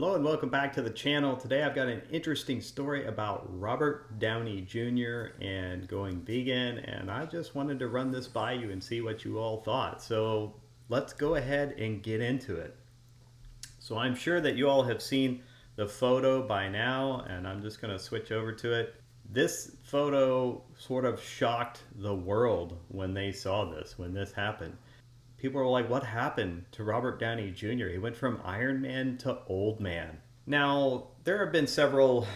Hello and welcome back to the channel. Today I've got an interesting story about Robert Downey Jr. and going vegan, and I just wanted to run this by you and see what you all thought. So let's go ahead and get into it. So I'm sure that you all have seen the photo by now, and I'm just going to switch over to it. This photo sort of shocked the world when they saw this, when this happened. People were like, what happened to Robert Downey Jr.? He went from Iron Man to Old Man. Now, there have been several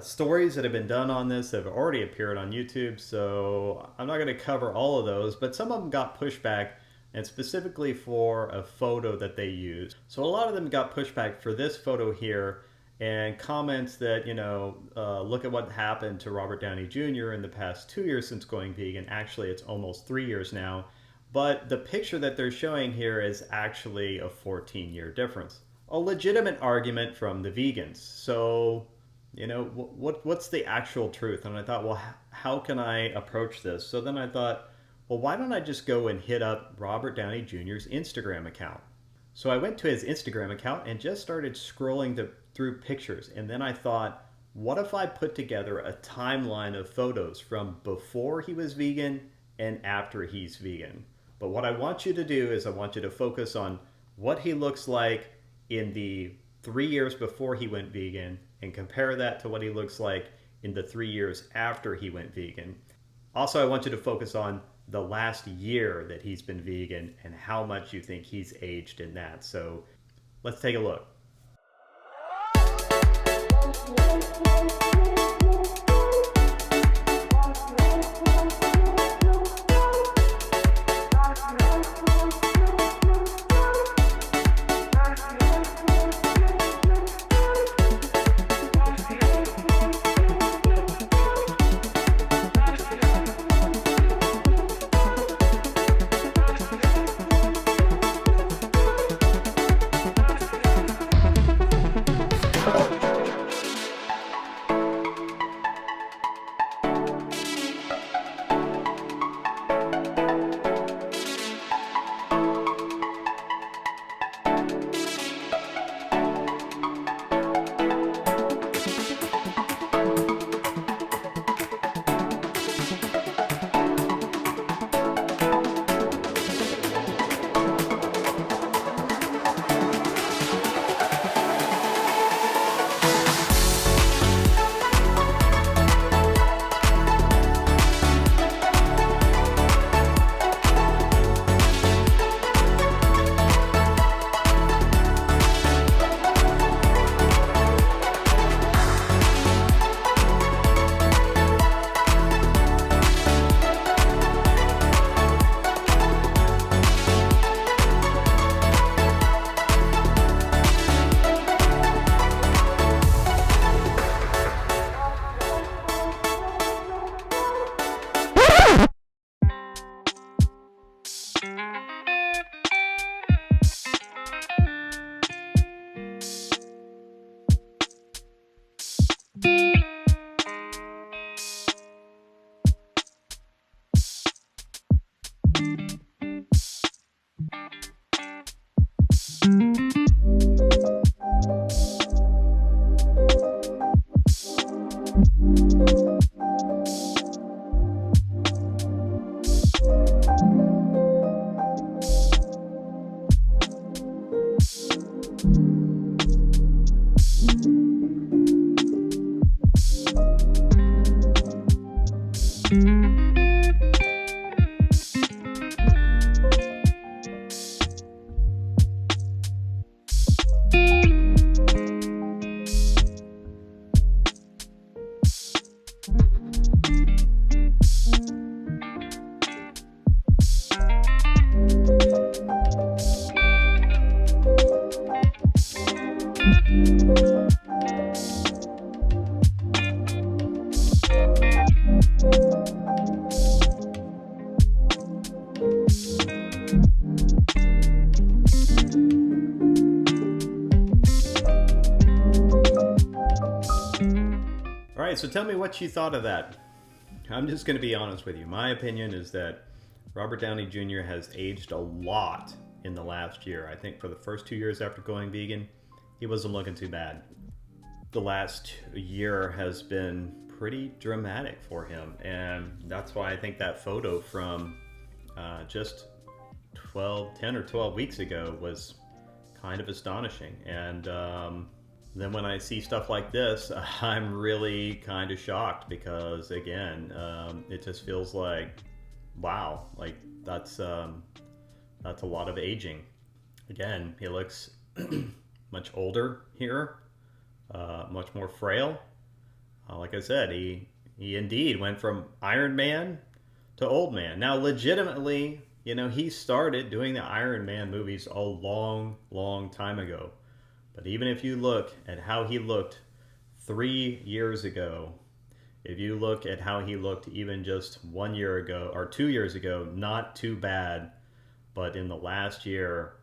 stories that have been done on this that have already appeared on YouTube, so I'm not going to cover all of those, but some of them got pushback, and specifically for a photo that they used. So a lot of them got pushback for this photo here, and comments that, look at what happened to Robert Downey Jr. in the past 2 years since going vegan. Actually, it's almost 3 years now. But the picture that they're showing here is actually a 14-year difference. A legitimate argument from the vegans. So, what's the actual truth? And I thought, well, how can I approach this? So then I thought, well, why don't I just go and hit up Robert Downey Jr.'s Instagram account? So I went to his Instagram account and just started scrolling through pictures. And then I thought, what if I put together a timeline of photos from before he was vegan and after he's vegan? But what I want you to do is I want you to focus on what he looks like in the 3 years before he went vegan and compare that to what he looks like in the 3 years after he went vegan. Also, I want you to focus on the last year that he's been vegan and how much you think he's aged in that. So let's take a look. All right, so tell me what you thought of that. I'm just going to be honest with you. My opinion is that Robert Downey Jr. has aged a lot in the last year. I think for the first 2 years after going vegan, he wasn't looking too bad. The last year has been pretty dramatic for him, and that's why I think that photo from just 10 or 12 weeks ago was kind of astonishing. And then when I see stuff like this, I'm really kind of shocked because, again, it just feels like, wow, like that's a lot of aging. Again, he looks much older here, much more frail. Like I said, he indeed went from Iron Man to Old Man. Now, legitimately, you know, he started doing the Iron Man movies a long, long time ago. But even if you look at how he looked 3 years ago, if you look at how he looked even just 1 year ago or 2 years ago, not too bad. But in the last year,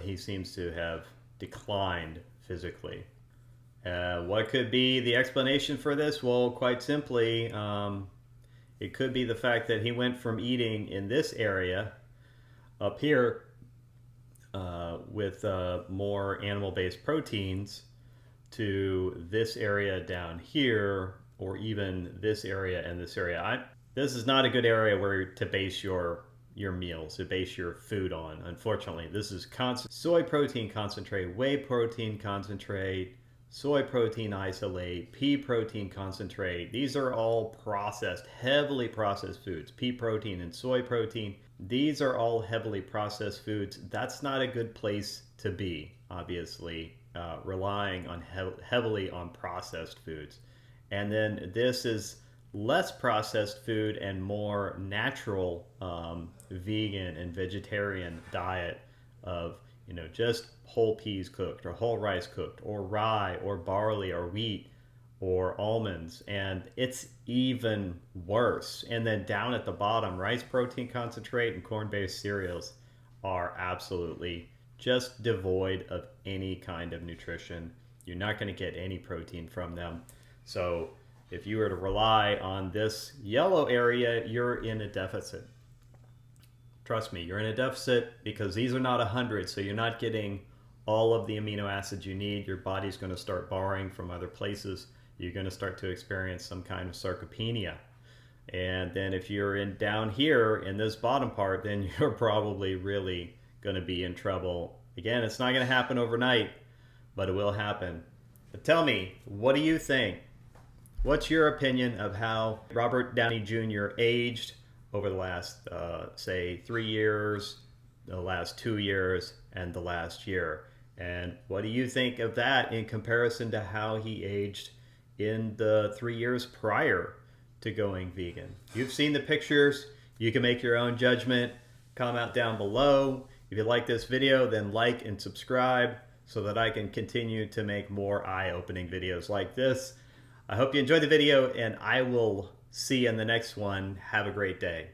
he seems to have declined physically. What could be the explanation for this? Well, quite simply, it could be the fact that he went from eating in this area up here with more animal-based proteins to this area down here, or even this area and this area. This is not a good area where to base your meals, to base your food on. Unfortunately, this is soy protein concentrate, whey protein concentrate, soy protein isolate, pea protein concentrate. These are all processed, heavily processed foods. Pea protein and soy protein. These are all heavily processed foods. That's not a good place to be, obviously, relying on heavily on processed foods. And then this is less processed food and more natural vegan and vegetarian diet of, you know, just whole peas cooked or whole rice cooked or rye or barley or wheat or almonds. And it's even worse. And then down at the bottom, rice protein concentrate and corn-based cereals are absolutely just devoid of any kind of nutrition. You're not going to get any protein from them. So if you were to rely on this yellow area, you're in a deficit. Trust me, you're in a deficit because these are not 100, so you're not getting all of the amino acids you need. Your body's going to start borrowing from other places. You're going to start to experience some kind of sarcopenia. And then if you're down here in this bottom part, then you're probably really going to be in trouble. Again, it's not going to happen overnight, but it will happen. But tell me, what do you think? What's your opinion of how Robert Downey Jr. aged over the last, say, 3 years, the last 2 years, and the last year? And what do you think of that in comparison to how he aged in the 3 years prior to going vegan? You've seen the pictures. You can make your own judgment. Comment down below. If you like this video, then like and subscribe so that I can continue to make more eye-opening videos like this. I hope you enjoyed the video, and I will see you in the next one. Have a great day.